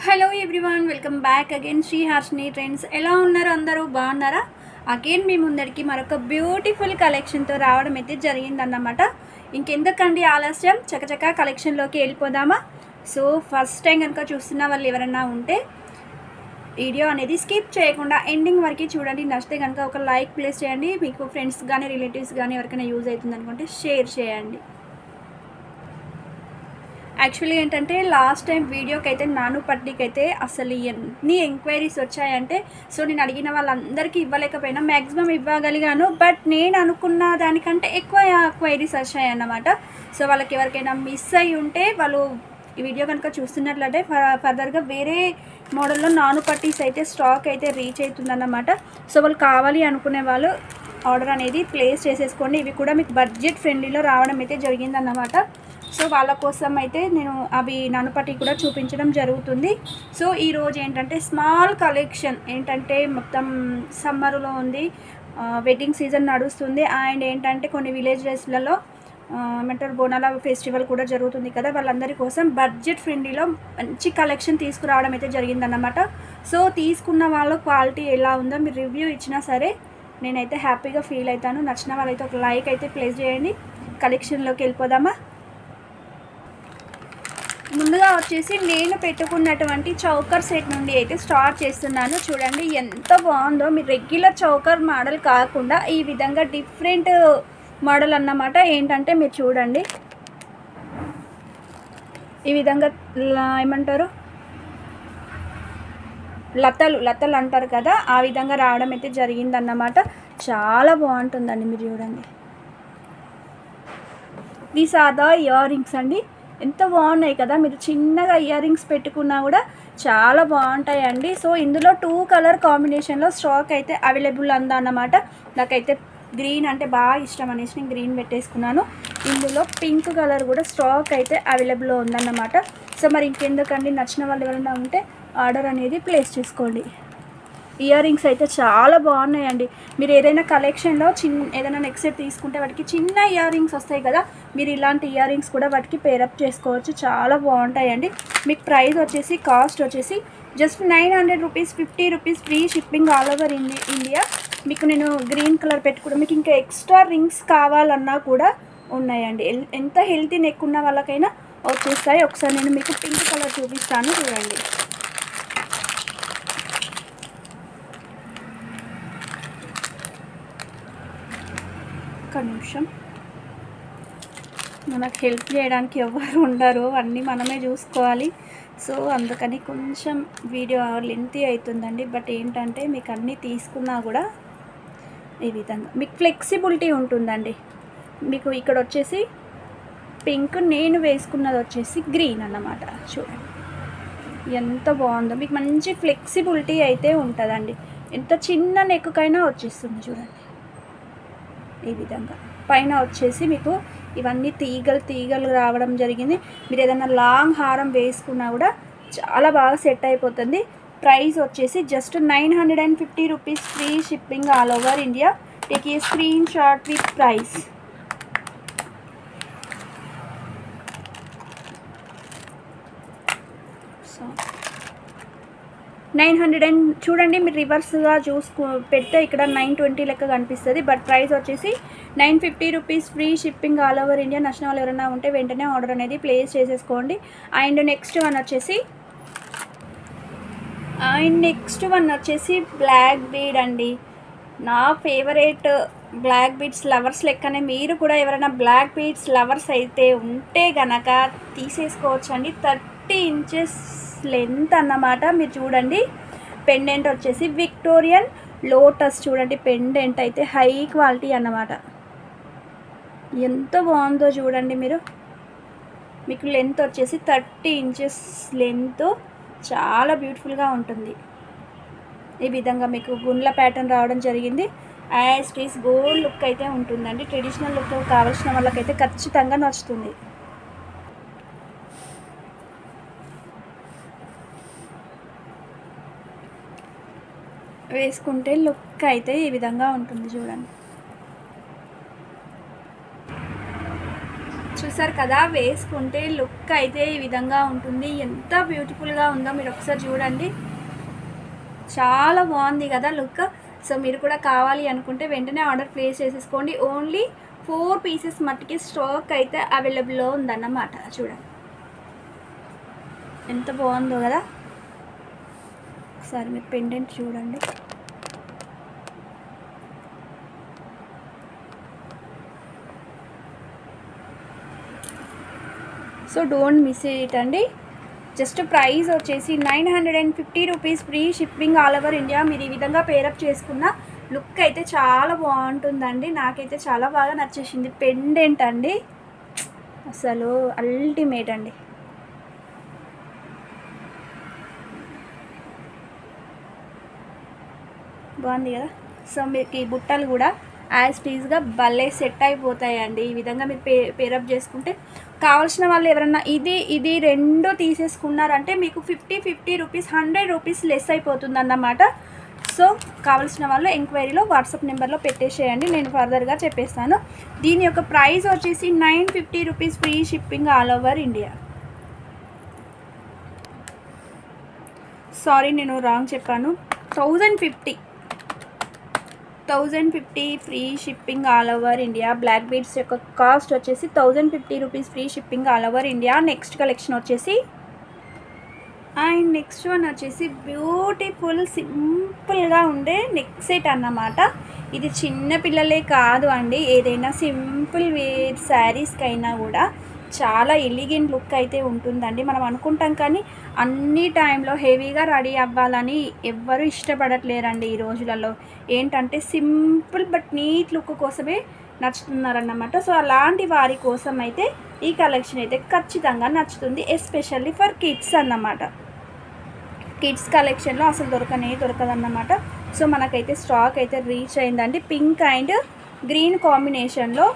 Hello everyone, welcome back again Sri Harshini trends. ఎలా ఉన్నారు? అందరూ బాగున్నారా? అగైన్ మీ ముందరికి మరొక బ్యూటిఫుల్ కలెక్షన్తో రావడం అయితే జరిగిందన్నమాట. ఇంకెందుకండి ఆలస్యం, చకచకా కలెక్షన్లోకి వెళ్ళిపోదామా? సో ఫస్ట్ టైం కనుక చూస్తున్న వాళ్ళు ఎవరైనా ఉంటే వీడియో అనేది స్కిప్ చేయకుండా ఎండింగ్ వరకు చూడండి. నచ్చితే కనుక ఒక లైక్ ప్లేస్ చేయండి. మీకు ఫ్రెండ్స్ కానీ రిలేటివ్స్ కానీ ఎవరికైనా యూజ్ అవుతుంది అనుకుంటే షేర్ చేయండి. యాక్చువల్లీ ఏంటంటే లాస్ట్ టైం వీడియోకి అయితే నాను పట్టికి అయితే అసలు ఎన్ని ఎంక్వైరీస్ వచ్చాయంటే, సో నేను అడిగిన వాళ్ళందరికీ ఇవ్వలేకపోయినా మ్యాక్సిమం ఇవ్వగలిగాను. బట్ నేను అనుకున్న దానికంటే ఎక్కువ క్వైరీస్ వచ్చాయన్నమాట. సో వాళ్ళకి ఎవరికైనా మిస్ అయ్యి ఉంటే వాళ్ళు ఈ వీడియో కనుక చూస్తున్నట్లయితే ఫర్దర్గా వేరే మోడల్లో నాను పట్టీస్ అయితే స్టాక్ అయితే రీచ్ అవుతుందన్నమాట. సో వాళ్ళు కావాలి అనుకునే వాళ్ళు ఆర్డర్ అనేది ప్లేస్ చేసేసుకోండి. ఇవి కూడా మీకు బడ్జెట్ ఫ్రెండ్లీలో రావడం అయితే జరిగిందన్నమాట. సో వాళ్ళ కోసం అయితే నేను అవి ననుపటి కూడా చూపించడం జరుగుతుంది. సో ఈరోజు ఏంటంటే స్మాల్ కలెక్షన్ ఏంటంటే మొత్తం సమ్మర్లో ఉంది, వెడ్డింగ్ సీజన్ నడుస్తుంది. అండ్ ఏంటంటే కొన్ని విలేజెస్లలో ఏమంటారు బోనాల ఫెస్టివల్ కూడా జరుగుతుంది కదా, వాళ్ళందరి కోసం బడ్జెట్ ఫ్రెండ్లీలో మంచి కలెక్షన్ తీసుకురావడం అయితే జరిగిందన్నమాట. సో తీసుకున్న వాళ్ళు క్వాలిటీ ఎలా ఉందో మీరు రివ్యూ ఇచ్చినా సరే నేనైతే హ్యాపీగా ఫీల్ అవుతాను. నచ్చిన వాళ్ళైతే ఒక లైక్ అయితే ప్లేస్ చేయండి. కలెక్షన్లోకి వెళ్ళిపోదామా? ముందుగా వచ్చేసి నేను పెట్టుకున్నటువంటి చౌకర్ సెట్ నుండి అయితే స్టార్ట్ చేస్తున్నాను. చూడండి ఎంత బాగుందో. మీరు రెగ్యులర్ చౌకర్ మోడల్ కాకుండా ఈ విధంగా డిఫరెంట్ మోడల్ అన్నమాట. ఏంటంటే మీరు చూడండి ఈ విధంగా ఏమంటారు లతలు అంటారు కదా, ఆ విధంగా రావడం అయితే జరిగిందన్నమాట. చాలా బాగుంటుందండి. మీరు చూడండి, these are the earrings అండి. ఎంత బాగున్నాయి కదా. మీరు చిన్నగా ఇయర్ రింగ్స్ పెట్టుకున్నా కూడా చాలా బాగుంటాయండి. సో ఇందులో 2 కలర్ కాంబినేషన్లో స్టాక్ అయితే అవైలబుల్ ఉందన్నమాట. నాకైతే గ్రీన్ అంటే బాగా ఇష్టం అనేసి నేను గ్రీన్ పెట్టేసుకున్నాను. ఇందులో పింక్ కలర్ కూడా స్టాక్ అయితే అవైలబుల్లో ఉందన్నమాట. సో మరి ఇంకెందుకండి, నచ్చిన వాళ్ళు ఎవరైనా ఉంటే ఆర్డర్ అనేది ప్లేస్ చేసుకోండి. ఇయర్ రింగ్స్ అయితే చాలా బాగున్నాయండి. మీరు ఏదైనా కలెక్షన్లో ఏదైనా నెక్ సెట్ తీసుకుంటే వాటికి చిన్న ఇయర్ రింగ్స్ వస్తాయి కదా, మీరు ఇలాంటి ఇయర్ రింగ్స్ కూడా వాటికి పేరప్ చేసుకోవచ్చు. చాలా బాగుంటాయండి. మీకు ప్రైస్ వచ్చేసి కాస్ట్ వచ్చేసి just 900 rupees, 50 rupees free shipping all over India. మీకు నేను గ్రీన్ కలర్ పెట్టుకుంటే మీకు ఇంకా ఎక్స్ట్రా రింగ్స్ కావాలన్నా కూడా ఉన్నాయండి. ఎంత హెల్తీ నెక్ ఉన్న వాళ్ళకైనా వచ్చేస్తాయి. ఒకసారి నేను మీకు పింక్ కలర్ చూపిస్తాను, చూడండి. ఒక నిమిషం, మనకు హెల్ప్ చేయడానికి ఎవరు ఉండరు, అన్నీ మనమే చూసుకోవాలి. సో అందుకని కొంచెం వీడియో లెంతీ అవుతుందండి. బట్ ఏంటంటే మీకు అన్నీ తీసుకున్నా కూడా ఈ విధంగా మీకు ఫ్లెక్సిబిలిటీ ఉంటుందండి. మీకు ఇక్కడ వచ్చేసి పింక్, నేను వేసుకున్నది వచ్చేసి గ్రీన్ అన్నమాట. చూడండి ఎంత బాగుందో. మీకు మంచి ఫ్లెక్సిబిలిటీ అయితే ఉంటుందండి. ఎంత చిన్న నెక్కైనా వచ్చేస్తుంది. చూడండి ఈ విధంగా. పైన వచ్చేసి మీకు ఇవన్నీ తీగలు రావడం జరిగింది. మీరు ఏదైనా లాంగ్ హారం వేసుకున్నా కూడా చాలా బాగా సెట్ అయిపోతుంది. ప్రైస్ వచ్చేసి just 950 rupees free shipping all over India. Take a screen shot with price. So 900 చూడండి, మీరు రివర్స్గా పెడితే ఇక్కడ 920 లెక్క కనిపిస్తుంది. బట్ ప్రైస్ వచ్చేసి 950 rupees free shipping all over India. నచ్చిన వాళ్ళు ఎవరైనా ఉంటే వెంటనే ఆర్డర్ అనేది ప్లేస్ చేసేసుకోండి. అండ్ నెక్స్ట్ వన్ వచ్చేసి బ్లాక్ బీడ్ అండి. నా ఫేవరెట్ బ్లాక్ బీడ్స్ లవర్స్ లెక్కనే మీరు కూడా ఎవరైనా బ్లాక్ బీడ్స్ లవర్స్ అయితే ఉంటే గనక తీసేసుకోవచ్చు అండి. 30 ఇంచెస్ లెంత్ అన్నమాట. మీరు చూడండి, పెండెంట్ వచ్చేసి విక్టోరియన్ లోటస్. చూడండి పెండెంట్ అయితే హై క్వాలిటీ అన్నమాట. ఎంత బాగుందో చూడండి. మీకు లెంత్ వచ్చేసి 30 ఇంచెస్ లెంత్, చాలా బ్యూటిఫుల్గా ఉంటుంది. ఈ విధంగా మీకు గుండ్ల ప్యాటర్న్ రావడం జరిగింది. As it is gold look అయితే ఉంటుందండి. ట్రెడిషనల్ లుక్ కావాల్సిన వాళ్ళకైతే ఖచ్చితంగా నచ్చుతుంది. వేసుకుంటే లుక్ అయితే ఈ విధంగా ఉంటుంది. చూడండి చూసారు కదా, వేసుకుంటే లుక్ అయితే ఈ విధంగా ఉంటుంది. ఎంత బ్యూటిఫుల్గా ఉందో మీరు ఒకసారి చూడండి. చాలా బాగుంది కదా లుక్. సో మీరు కూడా కావాలి అనుకుంటే వెంటనే ఆర్డర్ ప్లేస్ చేసేసుకోండి. ఓన్లీ 4 పీసెస్ మట్టుకి స్టాక్ అయితే అవైలబుల్లో ఉందన్నమాట. చూడండి ఎంత బాగుందో కదా. ఒకసారి మీరు పెండెంట్ చూడండి. సో డోంట్ మిస్ ఇట్ అండి. జస్ట్ ప్రైస్ వచ్చేసి 950 rupees, free shipping all over India. మీరు ఈ విధంగా పేరప్ చేసుకున్న లుక్ అయితే చాలా బాగుంటుందండి. నాకైతే చాలా బాగా నచ్చేసింది. పెండెంట్ అండి అసలు అల్టిమేట్ అండి. బాగుంది కదా. సో మీకు ఈ బుట్టలు కూడా యాజ్ టీజ్గా భలే సెట్ అయిపోతాయండి. ఈ విధంగా మీరు పేరప్ చేసుకుంటే కావాల్సిన వాళ్ళు ఎవరన్నా ఇది 2 తీసేసుకున్నారంటే మీకు 50 రూపీస్ 100 రూపీస్ లెస్ అయిపోతుంది అన్నమాట. సో కావాల్సిన వాళ్ళు ఎంక్వైరీలో వాట్సాప్ నెంబర్లో పెట్టేసేయండి, నేను ఫర్దర్గా చెప్పేస్తాను. దీని యొక్క ప్రైస్ వచ్చేసి 950 rupees, free shipping all over India. Sorry నేను రాంగ్ చెప్పాను. 1050 free shipping all over India. Black beads యొక్క కాస్ట్ వచ్చేసి 1050 rupees, free shipping all over India. Next collection వచ్చేసి అండ్ నెక్స్ట్ వన్ వచ్చేసి బ్యూటిఫుల్ సింపుల్గా ఉండే నెక్ సెట్ అన్నమాట. ఇది చిన్న పిల్లలే కాదు అండి, ఏదైనా సింపుల్ వేర్ శారీస్కైనా కూడా చాలా ఎలిగెంట్ లుక్ అయితే ఉంటుందండి. మనం అనుకుంటాం కానీ అన్ని టైంలో హెవీగా రెడీ అవ్వాలని ఎవ్వరూ ఇష్టపడట్లేరండి ఈ రోజులలో. ఏంటంటే సింపుల్ బట్ నీట్ లుక్ కోసమే నచ్చుతున్నారన్నమాట. సో అలాంటి వారి కోసం అయితే ఈ కలెక్షన్ అయితే ఖచ్చితంగా నచ్చుతుంది, ఎస్పెషల్లీ ఫర్ కిడ్స్ అన్నమాట. కిడ్స్ కలెక్షన్లో అసలు దొరకదన్నమాట. సో మనకైతే స్టాక్ అయితే రీచ్ అయిందండి. పింక్ అండ్ గ్రీన్ కాంబినేషన్లో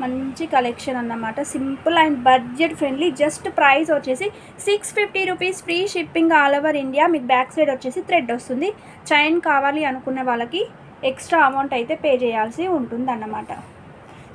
మంచి కలెక్షన్ అన్నమాట. Simple and budget friendly. Just price వచ్చేసి 650 rupees, free shipping all over India. మీకు బ్యాక్ సైడ్ వచ్చేసి థ్రెడ్ వస్తుంది. చైన్ కావాలి అనుకునే వాళ్ళకి ఎక్స్ట్రా అమౌంట్ అయితే పే చేయాల్సి ఉంటుంది అన్నమాట.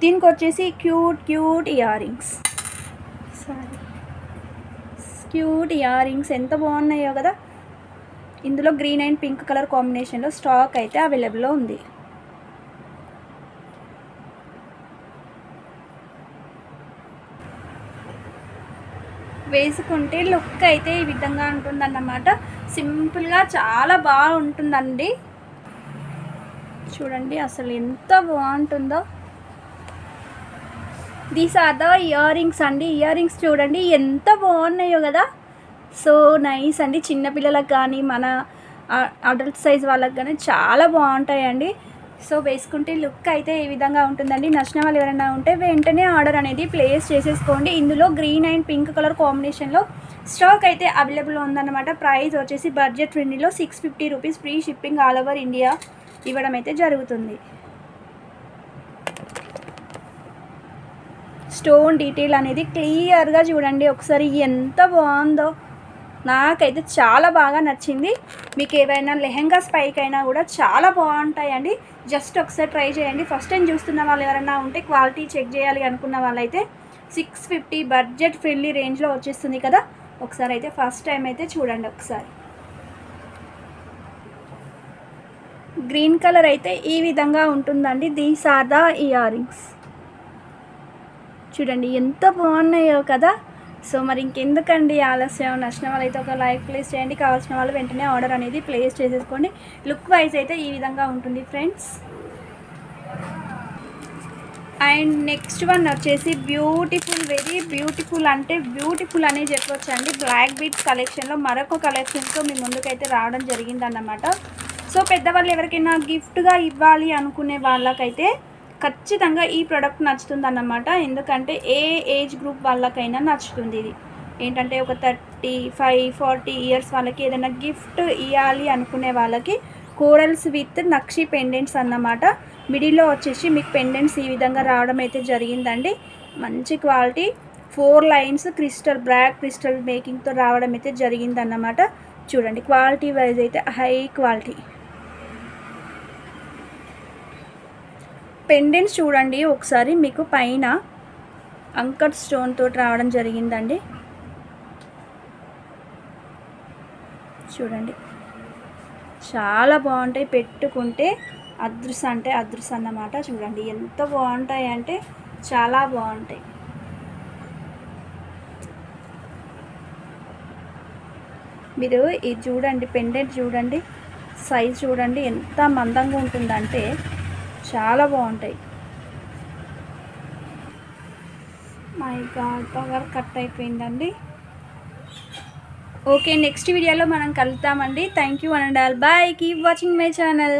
దీనికి వచ్చేసి cute ear rings. Cute ear rings ఎంత బాగున్నాయో కదా. ఇందులో గ్రీన్ అండ్ పింక్ కలర్ కాంబినేషన్లో స్టాక్ అయితే అవైలబుల్లో ఉంది. వేసుకుంటే లుక్ అయితే ఈ విధంగా ఉంటుందన్నమాట. సింపుల్గా చాలా బాగుంటుందండి. చూడండి అసలు ఎంత బాగుంటుందో. These are the earrings అండి. ఇయర్ రింగ్స్ చూడండి ఎంత బాగున్నాయో కదా. సో నైస్ అండి. చిన్నపిల్లలకు కానీ మన అడల్ట్ సైజ్ వాళ్ళకి కానీ చాలా బాగుంటాయండి. సో వేసుకుంటే లుక్ అయితే ఈ విధంగా ఉంటుందండి. నచ్చిన వాళ్ళు ఎవరైనా ఉంటే వెంటనే ఆర్డర్ అనేది ప్లేస్ చేసేసుకోండి. ఇందులో గ్రీన్ అండ్ పింక్ కలర్ కాంబినేషన్లో స్టాక్ అయితే అవైలబుల్ ఉందన్నమాట. ప్రైస్ వచ్చేసి బడ్జెట్ ఫ్రెండ్లీలో 650 rupees, free shipping all over India ఇవ్వడం అయితే జరుగుతుంది. స్టోన్ డీటెయిల్ అనేది క్లియర్గా చూడండి ఒకసారి ఎంత బాగుందో. నాకైతే చాలా బాగా నచ్చింది. మీకు ఏవైనా లెహెంగాస్ పైకైనా కూడా చాలా బాగుంటాయండి. జస్ట్ ఒకసారి ట్రై చేయండి. ఫస్ట్ టైం చూస్తున్న వాళ్ళు ఎవరైనా ఉంటే క్వాలిటీ చెక్ చేయాలి అనుకున్న వాళ్ళైతే 650 బడ్జెట్ ఫ్రెండ్లీ రేంజ్లో వచ్చేస్తుంది కదా. ఒకసారి అయితే ఫస్ట్ టైం అయితే చూడండి ఒకసారి. గ్రీన్ కలర్ అయితే ఈ విధంగా ఉంటుందండి. These are the earrings. చూడండి ఎంత బాగున్నాయో కదా. సో మరి ఇంకెందుకండి ఆలస్యం. నచ్చిన వాళ్ళైతే ఒక లైక్ ప్లేస్ చేయండి. కావాల్సిన వాళ్ళు వెంటనే ఆర్డర్ అనేది ప్లేస్ చేసేసుకోండి. లుక్ వైజ్ అయితే ఈ విధంగా ఉంటుంది ఫ్రెండ్స్. అండ్ నెక్స్ట్ వన్ వచ్చేసి బ్యూటిఫుల్, వెరీ బ్యూటిఫుల్ అంటే బ్యూటిఫుల్ అనే చెప్పొచ్చండి. బ్లాక్ బీడ్స్ కలెక్షన్లో మరొక కలెక్షన్తో మీ ముందుకైతే రావడం జరిగిందన్నమాట. సో పెద్దవాళ్ళు ఎవరికైనా గిఫ్ట్గా ఇవ్వాలి అనుకునే వాళ్ళకైతే ఖచ్చితంగా ఈ ప్రోడక్ట్ నచ్చుతుంది అన్నమాట. ఎందుకంటే ఏ ఏజ్ గ్రూప్ వాళ్ళకైనా నచ్చుతుంది. ఇది ఏంటంటే ఒక 35-40 ఇయర్స్ వాళ్ళకి ఏదైనా గిఫ్ట్ ఇవ్వాలి అనుకునే వాళ్ళకి కోరల్స్ విత్ నక్షి పెండెంట్స్ అన్నమాట. మిడిల్లో వచ్చేసి మీకు పెండెంట్స్ ఈ విధంగా రావడం అయితే జరిగిందండి. మంచి క్వాలిటీ 4 లైన్స్ బ్లాక్ క్రిస్టల్ మేకింగ్తో రావడం అయితే జరిగిందన్నమాట. చూడండి క్వాలిటీ వైజ్ అయితే హై క్వాలిటీ. పెండెంట్స్ చూడండి ఒకసారి. మీకు పైన అంకట్ స్టోన్ తోటి రావడం జరిగిందండి. చూడండి చాలా బాగుంటాయి, పెట్టుకుంటే అదృశ్యం అంటే అదృశ్యం అన్నమాట. చూడండి ఎంత బాగుంటాయి అంటే చాలా బాగుంటాయి. మీరు ఇది చూడండి, పెండెంట్ చూడండి, సైజ్ చూడండి ఎంత మందంగా ఉంటుందంటే చాలా బాగుంటాయి. మై గాడ్ పవర్ కట్ అయిపోయిందండి. ఓకే, నెక్స్ట్ వీడియోలో మనం కలుద్దామండి. Thank you and all bye, keep watching my channel.